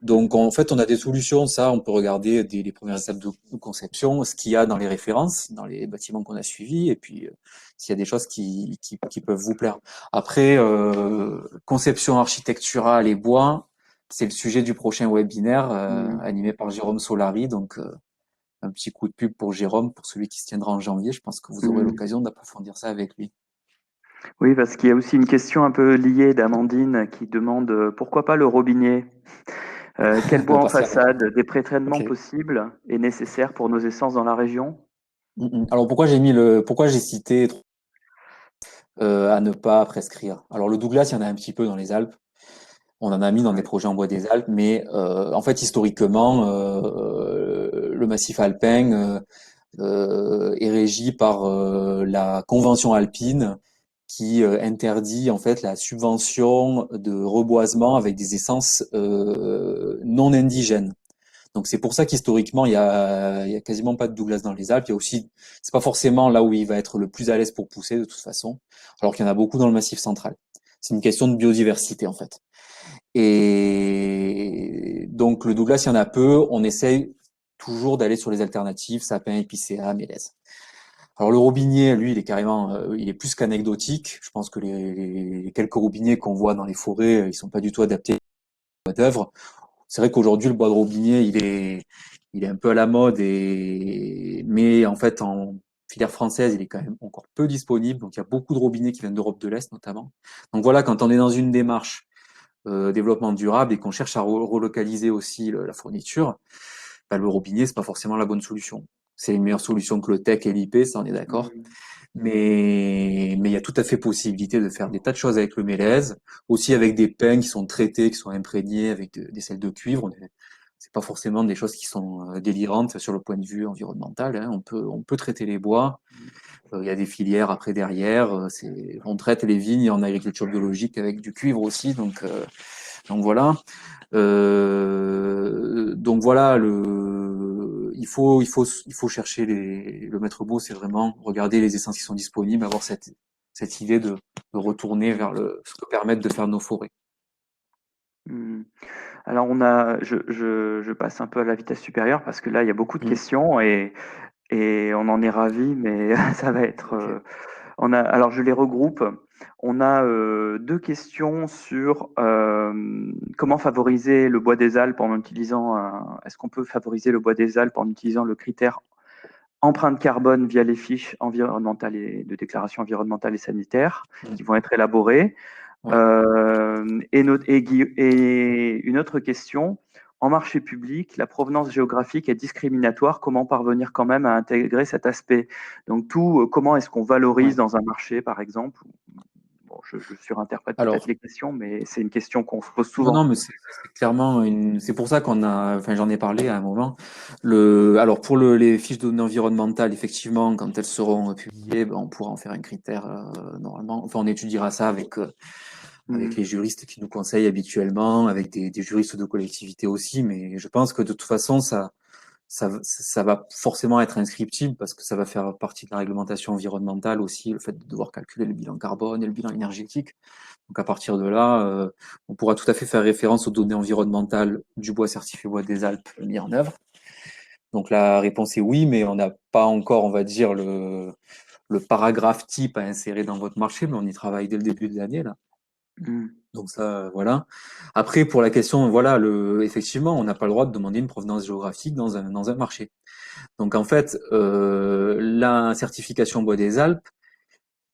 Donc en fait, on a des solutions, ça, on peut regarder les premières étapes de conception, ce qu'il y a dans les références, dans les bâtiments qu'on a suivis, et puis s'il y a des choses qui peuvent vous plaire. Après, conception architecturale et bois, c'est le sujet du prochain webinaire animé par Jérôme Solari. Donc, un petit coup de pub pour Jérôme, pour celui qui se tiendra en janvier. Je pense que vous aurez l'occasion d'approfondir ça avec lui. Oui, parce qu'il y a aussi une question un peu liée d'Amandine qui demande pourquoi pas le robinet? Quel bois en façade, des pré-traitements possibles et nécessaires pour nos essences dans la région? Alors pourquoi j'ai cité à ne pas prescrire? Alors le Douglas, il y en a un petit peu dans les Alpes. On en a mis dans des projets en bois des Alpes, mais en fait historiquement, le massif alpin est régi par la Convention alpine qui interdit en fait la subvention de reboisement avec des essences non indigènes. Donc c'est pour ça qu'historiquement il y a quasiment pas de Douglas dans les Alpes. Il y a aussi, c'est pas forcément là où il va être le plus à l'aise pour pousser de toute façon, alors qu'il y en a beaucoup dans le Massif central. C'est une question de biodiversité en fait. Et donc le Douglas il y en a peu. On essaye toujours d'aller sur les alternatives, sapin, épicéa, mélèze. Alors le robinier, lui, il est carrément, il est plus qu'anecdotique. Je pense que les quelques robiniers qu'on voit dans les forêts, ils sont pas du tout adaptés au bois d'œuvre. C'est vrai qu'aujourd'hui, le bois de robinier, il est un peu à la mode mais en fait, en filière française, il est quand même encore peu disponible. Donc, il y a beaucoup de robinets qui viennent d'Europe de l'Est, notamment. Donc voilà, quand on est dans une démarche développement durable et qu'on cherche à relocaliser aussi la fourniture, bah, le robinet, c'est pas forcément la bonne solution. C'est une meilleure solution que le TEC et l'IP, ça on est d'accord. Mais il y a tout à fait possibilité de faire des tas de choses avec le mélèze, aussi avec des pins qui sont traités, qui sont imprégnés avec des sels de cuivre. C'est pas forcément des choses qui sont délirantes sur le point de vue environnemental. Hein. On peut traiter les bois. Il y a des filières après derrière. On traite les vignes en agriculture biologique avec du cuivre aussi. Donc voilà. Donc voilà, il faut chercher le maître mot, c'est vraiment regarder les essences qui sont disponibles, avoir cette idée de retourner vers ce que permettent de faire nos forêts. Alors je passe un peu à la vitesse supérieure parce que là il y a beaucoup de questions et on en est ravis, mais ça va être. Alors je les regroupe. On a deux questions sur comment favoriser le bois des Alpes en utilisant. Est-ce qu'on peut favoriser le bois des Alpes en utilisant le critère empreinte carbone via les fiches environnementales et de déclaration environnementale et sanitaire qui vont être élaborées. Et une autre question, en marché public, la provenance géographique est discriminatoire. Comment parvenir quand même à intégrer cet aspect? Donc comment est-ce qu'on valorise dans un marché, par exemple? Bon, je surinterprète peut-être les questions, mais c'est une question qu'on se pose souvent. Non, mais c'est clairement c'est pour ça j'en ai parlé à un moment. Alors pour les fiches de données environnementales, effectivement, quand elles seront publiées, on pourra en faire un critère normalement. Enfin, on étudiera ça avec les juristes qui nous conseillent habituellement, avec des juristes de collectivité aussi. Mais je pense que de toute façon, ça va forcément être inscriptible parce que ça va faire partie de la réglementation environnementale aussi, le fait de devoir calculer le bilan carbone et le bilan énergétique. Donc à partir de là, on pourra tout à fait faire référence aux données environnementales du bois certifié bois des Alpes mis en œuvre. Donc la réponse est oui, mais on n'a pas encore, on va dire, le paragraphe type à insérer dans votre marché, mais on y travaille dès le début de l'année là. Donc ça, voilà. Après, pour la question, voilà, effectivement, on n'a pas le droit de demander une provenance géographique dans un marché. Donc en fait, la certification bois des Alpes,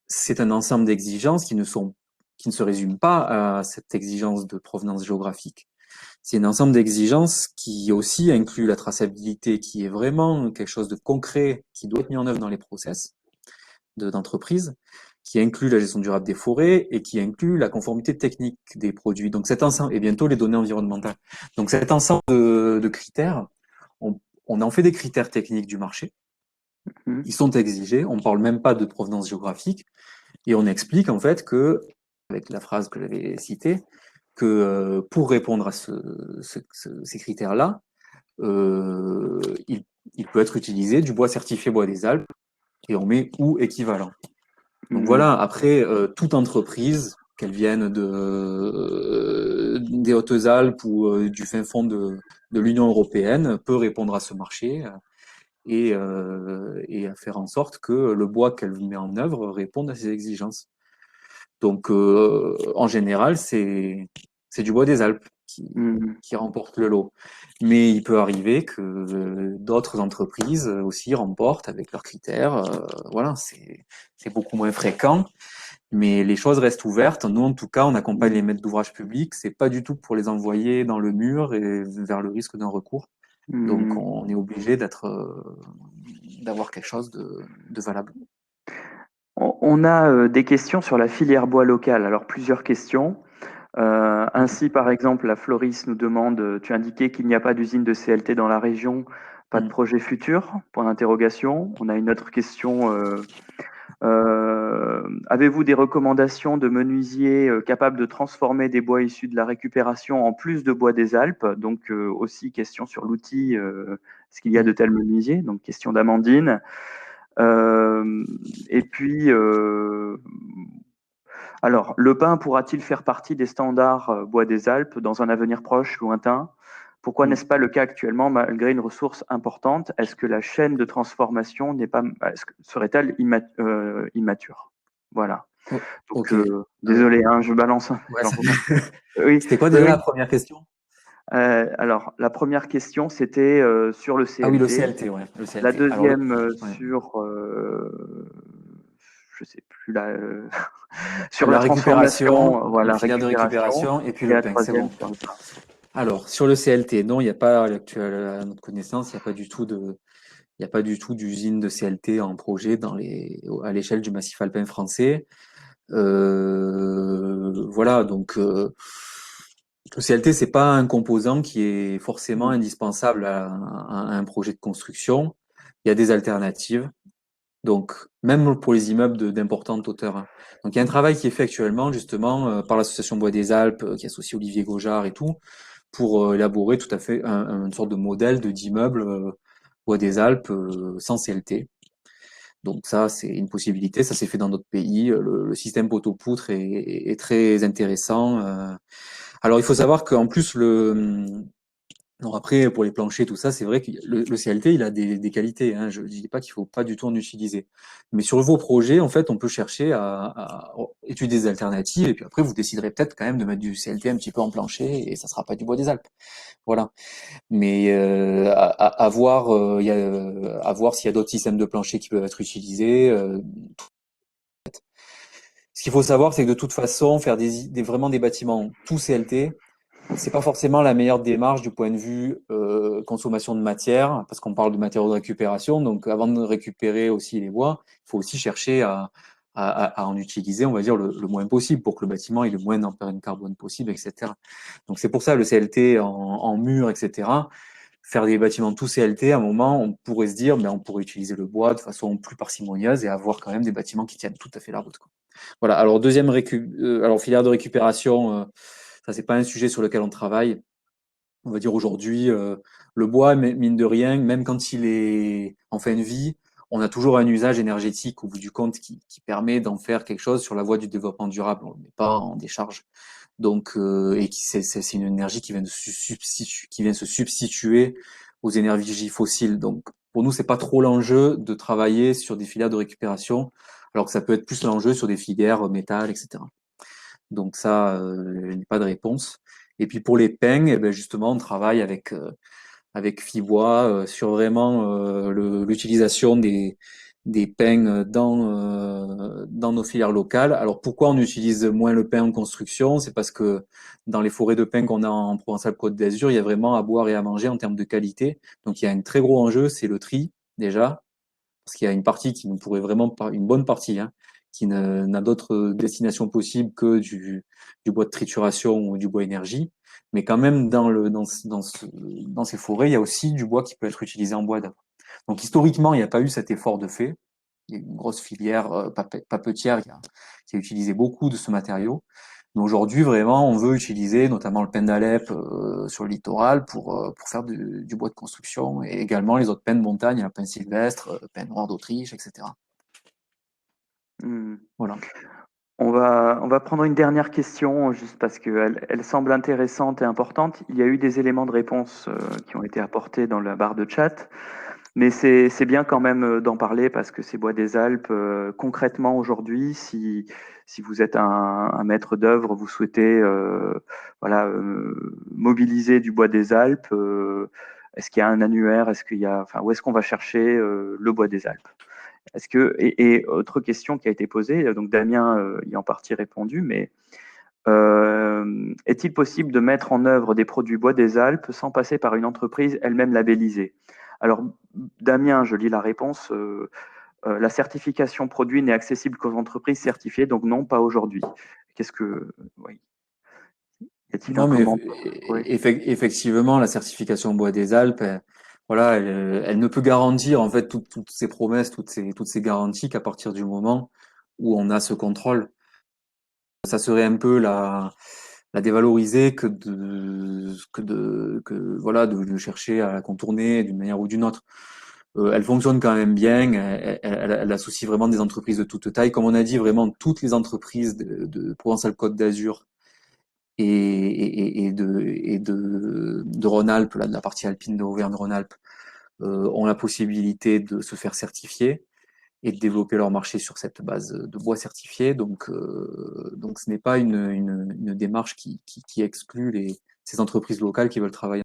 c'est un ensemble d'exigences qui ne se résument pas à cette exigence de provenance géographique. C'est un ensemble d'exigences qui aussi inclut la traçabilité, qui est vraiment quelque chose de concret qui doit être mis en œuvre dans les process d'entreprise, qui inclut la gestion durable des forêts et qui inclut la conformité technique des produits. Donc cet ensemble, et bientôt les données environnementales. Donc cet ensemble de critères, on en fait des critères techniques du marché. Ils sont exigés. On ne parle même pas de provenance géographique. Et on explique en fait que, avec la phrase que j'avais citée, que pour répondre à ces critères-là, il peut être utilisé du bois certifié bois des Alpes et on met ou équivalent. Donc voilà, après, toute entreprise, qu'elle vienne des Hautes-Alpes ou du fin fond de l'Union européenne, peut répondre à ce marché et à faire en sorte que le bois qu'elle met en œuvre réponde à ces exigences. Donc, en général, c'est du bois des Alpes. qui remporte le lot. Mais il peut arriver que d'autres entreprises aussi remportent avec leurs critères. Voilà, c'est beaucoup moins fréquent. Mais les choses restent ouvertes. Nous, en tout cas, on accompagne les maîtres d'ouvrage publics. C'est pas du tout pour les envoyer dans le mur et vers le risque d'un recours. Donc, on est obligé d'avoir quelque chose de valable. On a des questions sur la filière bois locale. Alors, plusieurs questions. Ainsi, par exemple, la Floris nous demande, tu indiquais qu'il n'y a pas d'usine de CLT dans la région, pas de projet futur, point d'interrogation. On a une autre question. Avez-vous des recommandations de menuisiers capables de transformer des bois issus de la récupération en plus de bois des Alpes? Donc aussi question sur l'outil, est-ce qu'il y a de tels menuisiers? Donc question d'Amandine. Et puis, alors, le pin pourra-t-il faire partie des standards bois des Alpes dans un avenir proche, lointain? Pourquoi n'est-ce pas le cas actuellement, malgré une ressource importante? Est-ce que la chaîne de transformation serait-elle immature? Voilà. Donc, désolé, je balance. Ouais, Oui, c'était quoi déjà la première question? alors, la première question, c'était sur le CLT. Ah oui, le CLT, ouais. Le CLT. La deuxième Alors, sur, je sais plus là, sur la la récupération, transformation, voilà, la filière de récupération et puis et le la pain, c'est bon. troisième sur le pain. Alors, sur le CLT, non, il n'y a pas, à notre connaissance, il n'y a pas du tout d'usine de CLT en projet à l'échelle du massif alpin français. Voilà, donc le CLT, c'est pas un composant qui est forcément indispensable à un projet de construction. Il y a des alternatives. Donc, même pour les immeubles d'importante hauteur, hein. Donc, il y a un travail qui est fait actuellement, justement, par l'association Bois des Alpes, qui associe Olivier Gaujard et tout, pour élaborer tout à fait une sorte de modèle d'immeuble Bois des Alpes sans CLT. Donc ça, c'est une possibilité. Ça s'est fait dans d'autres pays. Le système poteau-poutre est très intéressant. Alors, il faut savoir qu'en plus, alors après, pour les planchers, tout ça, c'est vrai que le CLT, il a des qualités, hein. Je ne dis pas qu'il faut pas du tout en utiliser. Mais sur vos projets, en fait, on peut chercher à étudier des alternatives et puis après, vous déciderez peut-être quand même de mettre du CLT un petit peu en plancher et ça sera pas du bois des Alpes. Voilà. Mais à voir, à voir s'il y a d'autres systèmes de plancher qui peuvent être utilisés. Ce qu'il faut savoir, c'est que de toute façon, faire vraiment des bâtiments tout CLT, c'est pas forcément la meilleure démarche du point de vue consommation de matière, parce qu'on parle de matériaux de récupération. Donc, avant de récupérer aussi les bois, il faut aussi chercher à en utiliser, on va dire, le moins possible pour que le bâtiment ait le moins d'empreinte carbone possible, etc. Donc, c'est pour ça le CLT en mur, etc. Faire des bâtiments tout CLT, à un moment, on pourrait se dire, on pourrait utiliser le bois de façon plus parcimonieuse et avoir quand même des bâtiments qui tiennent tout à fait la route, quoi. Voilà. Alors, alors filière de récupération. Ça, c'est pas un sujet sur lequel on travaille. On va dire aujourd'hui, le bois, mine de rien, même quand il est en fin de vie, on a toujours un usage énergétique au bout du compte qui permet d'en faire quelque chose sur la voie du développement durable. On ne le met pas en décharge. Donc, c'est une énergie qui vient se substituer aux énergies fossiles. Donc, pour nous, c'est pas trop l'enjeu de travailler sur des filières de récupération, alors que ça peut être plus l'enjeu sur des filières métal, etc. Donc ça, il n'y a pas de réponse. Et puis pour les peigne, eh ben justement, on travaille avec Fibois sur vraiment l'utilisation des peignes dans nos filières locales. Alors pourquoi on utilise moins le peigne en construction? C'est parce que dans les forêts de peigne qu'on a en Provence-Alpes-Côte d'Azur, il y a vraiment à boire et à manger en termes de qualité. Donc il y a un très gros enjeu, c'est le tri déjà, parce qu'il y a une partie qui nous pourrait vraiment, une bonne partie, hein, qui n'a d'autre destination possible que du bois de trituration ou du bois énergie. Mais quand même, dans ces forêts, il y a aussi du bois qui peut être utilisé en bois d'œuvre. Donc historiquement, il n'y a pas eu cet effort de fait. Il y a une grosse filière papetière qui a utilisé beaucoup de ce matériau. Mais aujourd'hui, vraiment, on veut utiliser notamment le pin d'Alep sur le littoral pour faire du bois de construction et également les autres pins de montagne, le pin sylvestre, le pin noir d'Autriche, etc. Voilà. On va prendre une dernière question, juste parce qu'elle semble intéressante et importante. Il y a eu des éléments de réponse qui ont été apportés dans la barre de chat. Mais c'est bien quand même d'en parler parce que ces bois des Alpes, concrètement aujourd'hui, si vous êtes un maître d'œuvre, vous souhaitez voilà, mobiliser du bois des Alpes, est-ce qu'il y a un annuaire, est-ce qu'il y a, enfin, où est-ce qu'on va chercher le bois des Alpes? Est-ce que, et autre question qui a été posée, donc Damien y a en partie répondu, mais est-il possible de mettre en œuvre des produits bois des Alpes sans passer par une entreprise elle-même labellisée? Alors, Damien, je lis la réponse. La certification produit n'est accessible qu'aux entreprises certifiées, donc non, pas aujourd'hui. Qu'est-ce que, oui. Y a-t-il un Non, mais commentaire? Oui. effectivement, la certification bois des Alpes, voilà, elle ne peut garantir en fait toutes ces promesses, toutes ces garanties qu'à partir du moment où on a ce contrôle. Ça serait un peu la dévaloriser que voilà de chercher à la contourner d'une manière ou d'une autre. Elle fonctionne quand même bien, elle associe vraiment des entreprises de toute taille. Comme on a dit, vraiment toutes les entreprises de Provence-Alpes-Côte d'Azur de Rhône-Alpes, là, de la partie alpine de Auvergne-Rhône-Alpes, ont la possibilité de se faire certifier et de développer leur marché sur cette base de bois certifié. Donc ce n'est pas une démarche qui exclut ces entreprises locales qui veulent travailler